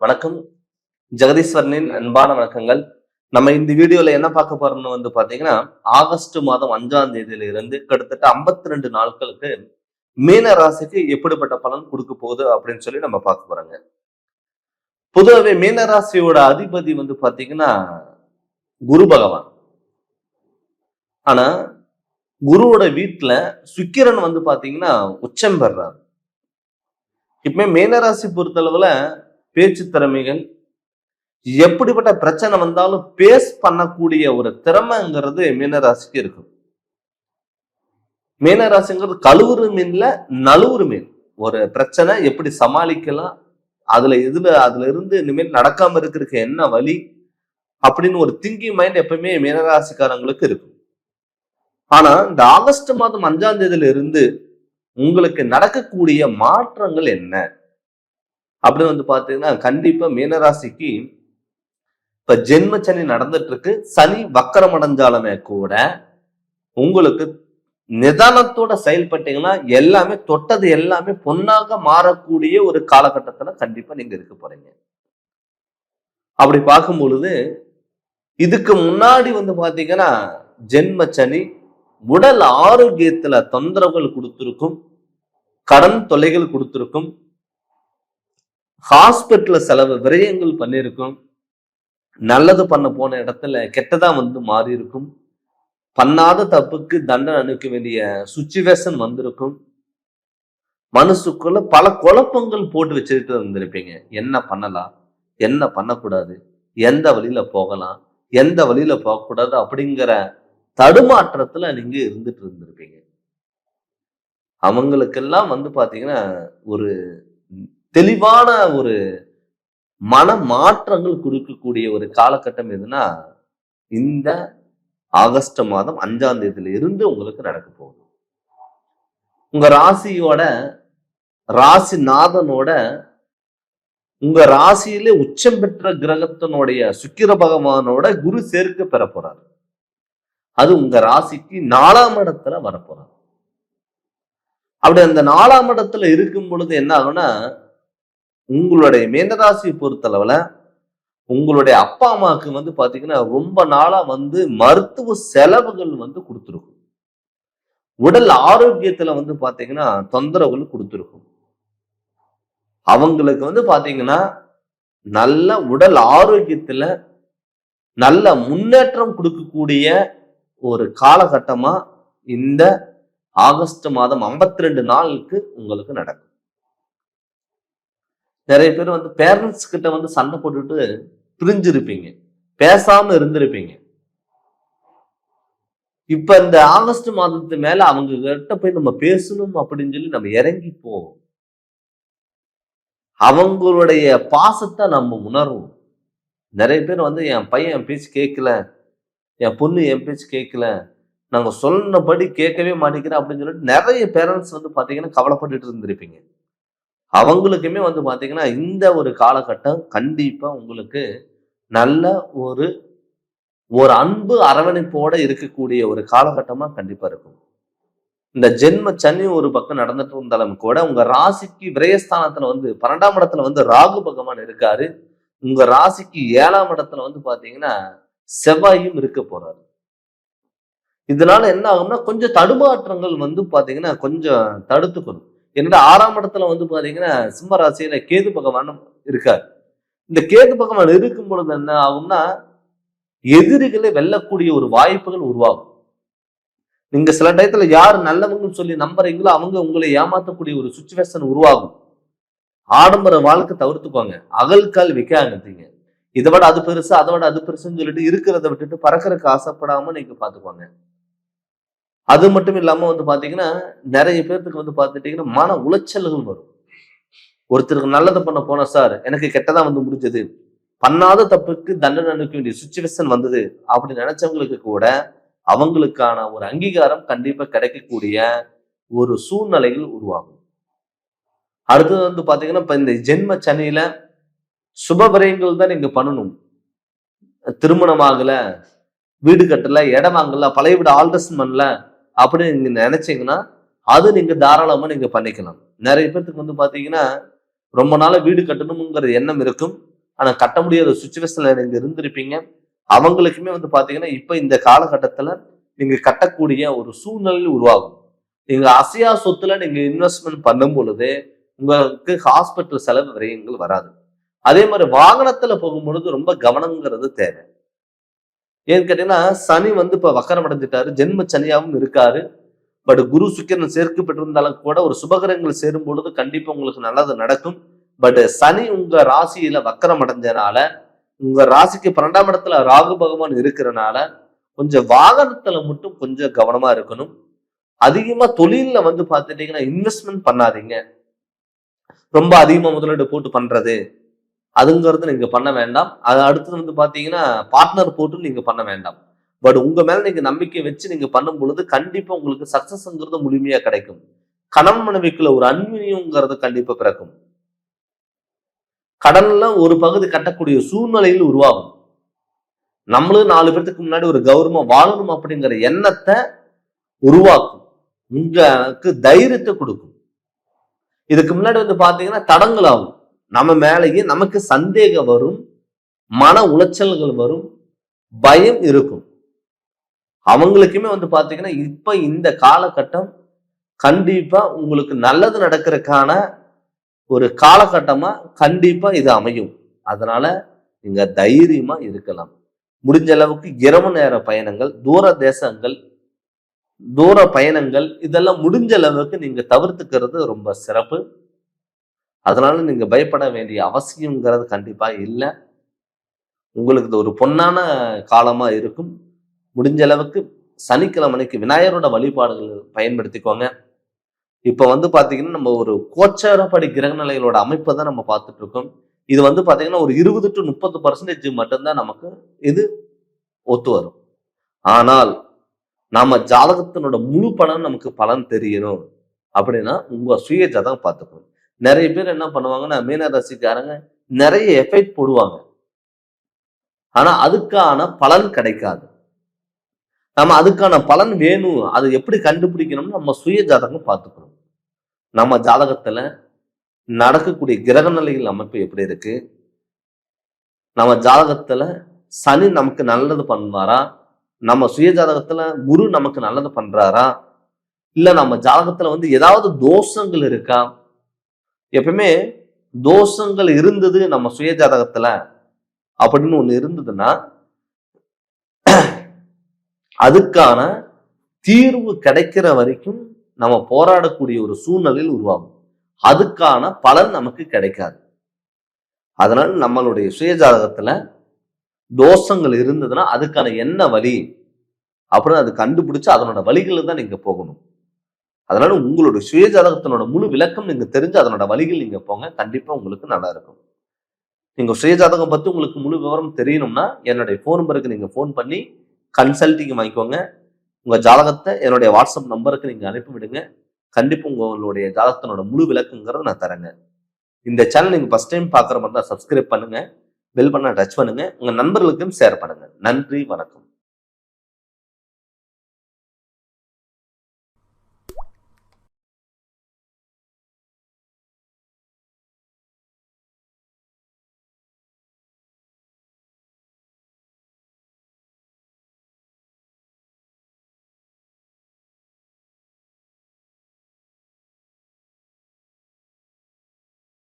வணக்கம். ஜெகதீஸ்வரனின் அன்பான வணக்கங்கள். நம்ம இந்த வீடியோல என்ன பார்க்க போறோம்னு பாத்தீங்கன்னா, ஆகஸ்ட் மாதம் 5ஆம் தேதியில இருந்து கிட்டத்தட்ட 52 நாட்களுக்கு மீன ராசிக்கு எப்படிப்பட்ட பலன் கொடுக்க போகுது அப்படின்னு சொல்லி நம்ம பார்க்க போறோங்க. பொதுவாகவே மீன ராசியோட அதிபதி பாத்தீங்கன்னா குரு பகவான். ஆனா குருவோட வீட்டுல சுக்கிரன் பாத்தீங்கன்னா உச்சம் பெறாரு. இப்ப மீனராசி பொறுத்தளவுல பேச்சு திறமைகள், எப்படிப்பட்ட பிரச்சனை வந்தாலும் பேஸ் பண்ணக்கூடிய ஒரு திறமைங்கிறது மீனராசிக்கு இருக்கும். மீனராசிங்கிறது கழுவுறு மீன்ல நழுவுறு மீன். ஒரு பிரச்சனை எப்படி சமாளிக்கலாம், அதுல இருந்து இனிமேல் நடக்காம இருக்கிறதுக்கு என்ன வழி அப்படின்னு ஒரு திங்கிங் மைண்ட் எப்பவுமே மீனராசிக்காரங்களுக்கு இருக்கும். ஆனா இந்த ஆகஸ்ட் மாதம் 5ஆம் தேதியில இருந்து உங்களுக்கு நடக்கக்கூடிய மாற்றங்கள் என்ன அப்படின்னு பாத்தீங்கன்னா, கண்டிப்பா மீனராசிக்கு இப்ப ஜென்ம சனி நடந்துட்டு இருக்கு. சனி வக்கரம் அடைஞ்சாலுமே கூட உங்களுக்கு நிதானத்தோட செயல்பட்டீங்கன்னா எல்லாமே தொட்டது எல்லாமே பொன்னாக மாறக்கூடிய ஒரு காலகட்டத்துல கண்டிப்பா நீங்க இருக்க போறீங்க. அப்படி பார்க்கும் பொழுது இதுக்கு முன்னாடி பாத்தீங்கன்னா ஜென்ம சனி உடல் ஆரோக்கியத்துல தொந்தரவுகள் கொடுத்திருக்கும், கடன் தொல்லைகள் கொடுத்திருக்கும், ஹாஸ்பிட்டல்ல செலவு விரயங்கள் பண்ணியிருக்கும், நல்லது பண்ண போன இடத்துல கெட்டதா மாறி இருக்கும், பண்ணாத தப்புக்கு தண்டனை அனுப்ப வேண்டிய சுச்சுவேஷன் வந்திருக்கும், மனசுக்குள்ள பல குழப்பங்கள் போட்டு வச்சுட்டு இருந்திருப்பீங்க. என்ன பண்ணலாம், என்ன பண்ணக்கூடாது, எந்த வழியில போகலாம், எந்த வழியில போகக்கூடாது அப்படிங்கிற தடுமாற்றத்துல நீங்க இருந்துட்டு இருந்திருப்பீங்க. அவங்களுக்கெல்லாம் பாத்தீங்கன்னா ஒரு தெளிவான ஒரு மன மாற்றங்கள் கொடுக்கக்கூடிய ஒரு காலகட்டம் எதுனா இந்த ஆகஸ்ட் மாதம் 5ஆம் தேதியில இருந்து உங்களுக்கு நடக்க போகுது. உங்க ராசியோட ராசிநாதனோட உங்க ராசியிலே உச்சம் பெற்ற கிரகத்தினுடைய சுக்கிர பகவானோட குரு சேர்க்க பெற போறாரு. அது உங்க ராசிக்கு 4ஆம் இடத்துல வரப்போறாரு. அப்படி அந்த 4ஆம் இடத்துல இருக்கும் பொழுது என்ன ஆகும்னா, உங்களுடைய மீனராசியை பொறுத்தளவுல உங்களுடைய அப்பா அம்மாவுக்கு பாத்தீங்கன்னா ரொம்ப நாளா மருத்துவ செலவுகள் கொடுத்துருக்கும். உடல் ஆரோக்கியத்துல பாத்தீங்கன்னா தொந்தரவுகள் கொடுத்துருக்கும். அவங்களுக்கு பாத்தீங்கன்னா நல்ல உடல் ஆரோக்கியத்துல நல்ல முன்னேற்றம் கொடுக்கக்கூடிய ஒரு காலகட்டமா இந்த ஆகஸ்ட் மாதம் 52 நாளுக்கு உங்களுக்கு நடக்கும். நிறைய பேர் பேரண்ட்ஸ் கிட்ட சண்டை போட்டுட்டு பிரிஞ்சிருப்பீங்க, பேசாம இருந்திருப்பீங்க. இப்ப இந்த ஆகஸ்ட் மாதத்து மேல அவங்க கிட்ட போய் நம்ம பேசணும் அப்படின்னு சொல்லி நம்ம இறங்கி போவோம். அவங்களுடைய பாசத்தை நம்ம உணர்வோம். நிறைய பேர் என் பையன் என் பேச்சு கேட்கல, என் பொண்ணு என் பேச்சு கேட்கல, நாங்க சொன்னபடி கேட்கவே மாட்டேங்கிறேன் அப்படின்னு சொல்லிட்டு நிறைய பேரண்ட்ஸ் பாத்தீங்கன்னா கவலைப்பட்டுட்டு இருந்திருப்பீங்க. அவங்களுக்குமே பாத்தீங்கன்னா இந்த ஒரு காலகட்டம் கண்டிப்பா உங்களுக்கு நல்ல ஒரு அன்பு அரவணைப்போட இருக்கக்கூடிய ஒரு காலகட்டமா கண்டிப்பா இருக்கும். இந்த ஜென்ம சனி ஒரு பக்கம் நடந்துட்டு இருந்தாலும் கூட உங்க ராசிக்கு விரயஸ்தானத்துல 12ஆம் இடத்துல ராகு பகவான் இருக்காரு. உங்க ராசிக்கு 7ஆம் இடத்துல பாத்தீங்கன்னா செவ்வாயும் இருக்க போறாரு. இதனால என்ன ஆகும்னா கொஞ்சம் தடுமாற்றங்கள் பாத்தீங்கன்னா கொஞ்சம் தடுத்துக்கணும். என்னோட 6ஆம் இடத்துல பாத்தீங்கன்னா சிம்ம ராசியில கேது பகவான் இருக்காரு. இந்த கேது பகவான் இருக்கும் பொழுது என்ன ஆகும்னா எதிரிகளை வெல்லக்கூடிய ஒரு வாய்ப்புகள் உருவாகும். நீங்க சில டயத்துல யார் நல்லவங்கன்னு சொல்லி நம்புறீங்களோ அவங்க உங்களை ஏமாத்தக்கூடிய ஒரு சுச்சுவேஷன் உருவாகும். ஆடம்பர வாழ்க்கை தவிர்த்துக்கோங்க, அகல்கால் வைக்காதீங்க. இதை விட அது பெருசு, அதை விட அது பெருசுன்னு சொல்லிட்டு இருக்கிறத விட்டுட்டு பறக்கிறதுக்கு ஆசைப்படாம நீங்க பாத்துக்கோங்க. அது மட்டும் இல்லாம பாத்தீங்கன்னா நிறைய பேருக்கு பாத்துட்டீங்கன்னா மன உளைச்சல்கள் வரும். ஒருத்தருக்கு நல்லது பண்ண போன சார் எனக்கு கெட்டதா முடிஞ்சது, பண்ணாத தப்புக்கு தண்டனை அனுப்ப வேண்டிய சுச்சுவேஷன் வந்தது அப்படி நினைச்சவங்களுக்கு கூட அவங்களுக்கான ஒரு அங்கீகாரம் கண்டிப்பா கிடைக்கக்கூடிய ஒரு சூழ்நிலைகள் உருவாகும். அடுத்தது பாத்தீங்கன்னா இப்ப இந்த ஜென்ம சனியில சுப விரயங்கள் தான் நீங்க பண்ணணும். திருமணம் ஆகல, வீடு கட்டல, இடம் வாங்கல, பழைய வீடு ஆல்ட்ரேஷன் பண்ணல அப்படின்னு நீங்க நினைச்சீங்கன்னா அது நீங்க தாராளமா நீங்க பண்ணிக்கலாம். நிறைய பேருக்கு பாத்தீங்கன்னா ரொம்ப நாளா வீடு கட்டணுங்கிற எண்ணம் இருக்கும். ஆனா கட்ட முடியாத சுச்சுவேஷன்ல நீங்க இருந்திருப்பீங்க. அவங்களுக்குமே வந்து பாத்தீங்கன்னா இப்ப இந்த காலகட்டத்துல நீங்க கட்டக்கூடிய ஒரு சூழ்நிலை உருவாகும். நீங்க அசையா சொத்துல நீங்க இன்வெஸ்ட்மெண்ட் பண்ணும் பொழுது உங்களுக்கு ஹாஸ்பிட்டல் செலவு விரயங்கள் வராது. அதே மாதிரி வாகனத்துல போகும்பொழுது ரொம்ப கவனம்ங்கிறது தேவை. ஏன்னு கேட்டீங்கன்னா சனி வந்து இப்ப வக்கரம் அடைஞ்சிட்டாரு, ஜென்ம சனியாவும் இருக்காரு. பட் குரு சுக்கிரன் சேர்க்கப்பட்டிருந்தாலும் கூட ஒரு சுபகிரகங்கள் சேரும் பொழுது கண்டிப்பா உங்களுக்கு நல்லது நடக்கும். பட் சனி உங்க ராசியில வக்கரம் அடைஞ்சனால உங்க ராசிக்கு 12ஆம் இடத்துல ராகு பகவான் இருக்கிறனால கொஞ்சம் வாகனத்துல மட்டும் கொஞ்சம் கவனமா இருக்கணும். அதிகமா தொழில்ல வந்து பாத்துட்டீங்கன்னா இன்வெஸ்ட்மெண்ட் பண்ணாதீங்க. ரொம்ப அதிகமா முதலீடு போட்டு பண்றது அதுங்கிறது நீங்க பண்ண வேண்டாம். அது அடுத்தது வந்து பாத்தீங்கன்னா பார்ட்னர் போட்டு நீங்க பண்ண வேண்டாம். பட் உங்க மேல நீங்க நம்பிக்கை வச்சு நீங்க பண்ணும் பொழுது கண்டிப்பா உங்களுக்கு சக்சஸ்ங்கிறது முழுமையா கிடைக்கும். கணவன் மனைவிக்குள்ள ஒரு அந்நியங்கிறது கண்டிப்பா பிறக்கும். கடன்ல ஒரு பகுதி கட்டக்கூடிய சூழ்நிலையில் உருவாகும். நம்மளும் 4 பேருக்கு முன்னாடி ஒரு கௌரவமா வாழணும் அப்படிங்கிற எண்ணத்தை உருவாக்கும். உங்களுக்கு தைரியத்தை கொடுக்கும். இதுக்கு முன்னாடி வந்து பாத்தீங்கன்னா தடங்கள் ஆகும். நம்ம மேலேயே நமக்கு சந்தேகம் வரும், மன உளைச்சல்கள் வரும், பயம் இருக்கும். அவங்களுக்குமே வந்து பாத்தீங்கன்னா இப்ப இந்த காலகட்டம் கண்டிப்பா உங்களுக்கு நல்லது நடக்கிறதுக்கான ஒரு காலகட்டமா கண்டிப்பா இது அமையும். அதனால நீங்க தைரியமா இருக்கலாம். முடிஞ்ச அளவுக்கு இரவு நேர பயணங்கள், தூர தேசங்கள், தூர பயணங்கள் இதெல்லாம் முடிஞ்ச அளவுக்கு நீங்க தவிர்த்துக்கிறது ரொம்ப சிறப்பு. அதனால நீங்க பயப்பட வேண்டிய அவசியம்ங்கிறது கண்டிப்பா இல்லை. உங்களுக்கு இது ஒரு பொன்னான காலமா இருக்கும். முடிஞ்ச அளவுக்கு சனிக்கிழமைக்கு விநாயகரோட வழிபாடுகள் பயன்படுத்திக்கோங்க. இப்ப வந்து பாத்தீங்கன்னா நம்ம ஒரு கோச்சாரப்படி கிரகநிலைகளோட அமைப்பை தான் நம்ம பார்த்துட்டு இருக்கோம். இது வந்து பாத்தீங்கன்னா ஒரு 20 to 30% மட்டும்தான் நமக்கு இது ஒத்து வரும். ஆனால் நாம ஜாதகத்தினோட முழு பலன் நமக்கு பலன் தெரியணும் அப்படின்னா உங்க சுய ஜாதகம் பார்த்துக்கணும். நிறைய பேர் என்ன பண்ணுவாங்கன்னா மீன ராசிக்காரங்க நிறைய எஃபெக்ட் போடுவாங்க. ஆனா அதுக்கான பலன் கிடைக்காது. நம்ம அதுக்கான பலன் வேணும், அது எப்படி கண்டுபிடிக்கணும்னு நம்ம சுய ஜாதகம் பார்த்துக்கணும். நம்ம ஜாதகத்துல நடக்கக்கூடிய கிரக நிலைகள் அமைப்பு எப்படி இருக்கு, நம்ம ஜாதகத்துல சனி நமக்கு நல்லது பண்ணுவாரா, நம்ம சுய ஜாதகத்துல குரு நமக்கு நல்லது பண்றாரா, இல்ல நம்ம ஜாதகத்துல வந்து ஏதாவது தோஷங்கள் இருக்கா. எப்பவுமே தோஷங்கள் இருந்தது நம்ம சுய ஜாதகத்துல அப்படின்னு ஒண்ணு இருந்ததுன்னா அதுக்கான தீர்வு கிடைக்கிற வரைக்கும் நம்ம போராடக்கூடிய ஒரு சூழ்நிலையில் உருவாகும். அதுக்கான பலன் நமக்கு கிடைக்காது. அதனால நம்மளுடைய சுயஜாதகத்துல தோஷங்கள் இருந்ததுன்னா அதுக்கான என்ன வழி அப்படின்னு அது கண்டுபிடிச்சு அதனோட வழிகளில் தான் நீங்க போகணும். அதனால உங்களுடைய சுயஜாதகத்தினோட முழு விளக்கம் நீங்க தெரிஞ்சு அதனோட வழிகள் நீங்க போங்க, கண்டிப்பா உங்களுக்கு நல்லா இருக்கும். நீங்க சுயஜாதகம் பத்தி உங்களுக்கு முழு விவரம் தெரியணும்னா என்னுடைய போன் நம்பருக்கு நீங்க போன் பண்ணி கன்சல்டிங் வாங்கிக்கோங்க. உங்க ஜாதகத்தை என்னுடைய வாட்ஸ்அப் நம்பருக்கு நீங்க அனுப்பி விடுங்க. கண்டிப்பா உங்களுடைய ஜாதகத்தினோட முழு விளக்குங்கிறத நான் தரேங்க. இந்த சேனல் நீங்க ஃபர்ஸ்ட் டைம் பாக்குற மாதிரி தான் சப்ஸ்கிரைப் பண்ணுங்க, பெல் பண்ண டச் பண்ணுங்க, உங்க நண்பர்களுக்கும் ஷேர் பண்ணுங்க. நன்றி, வணக்கம்.